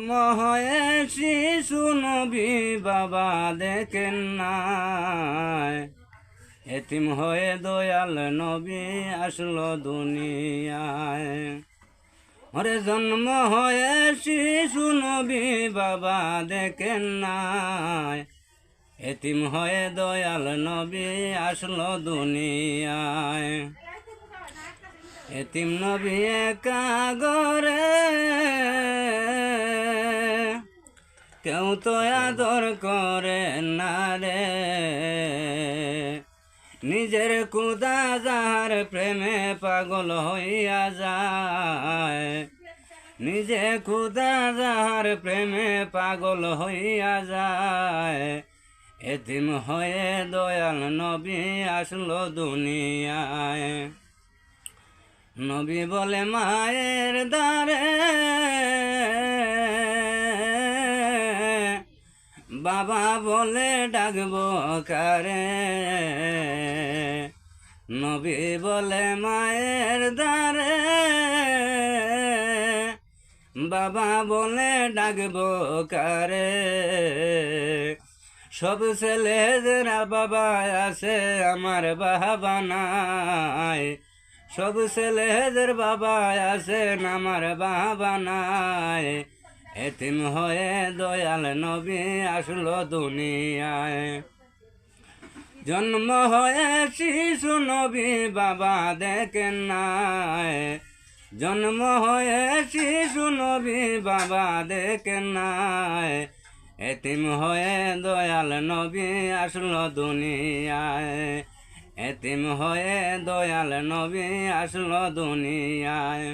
মহয়ে শিশু নবী বাবা দেখেন নাই, এতিম হয়ে দয়াল নবী আসলো দুনিয়ায়। ওরে জন্ম হয়ে শিশু নবী বাবা দেখেন নাই, এতিম হয়ে দয়াল নবী আসলো দুনিয়ায়। এতিম নবী একা গরে, কেউ তো আদর করে না রে। নিজের খুদা যাহার প্রেমে পাগল হইয়া যায়, নিজে খুদা যাহার প্রেমে পাগল হইয়া যায়। এতিম হয়ে দয়াল নবী আসলো দুনিয়ায়। নবী বলে মায়ের দ্বারে, বাবা বলে ডাকবো কারে। নবী বলে মায়ের দ্বারে, বাবা বলে ডাকবো কারে। সব ছেলেরা বাবা আছে আমার বাবা নাই, সব ছেলেদের বাবা আছে আমার বাবা নাই। এতিম হয়ে দয়াল নবী আসলো দুনিয়ায়। জন্ম হয়ে শিশু নবী বাবা দেখেন নাই, জন্ম হয়ে শিশু নবী বাবা দেখেন নাই। এতিম হয়ে দয়াল নবী আসলো দুনিয়ায়, এতিম হয়ে দয়াল নবী আসলো দুনিয়ায়।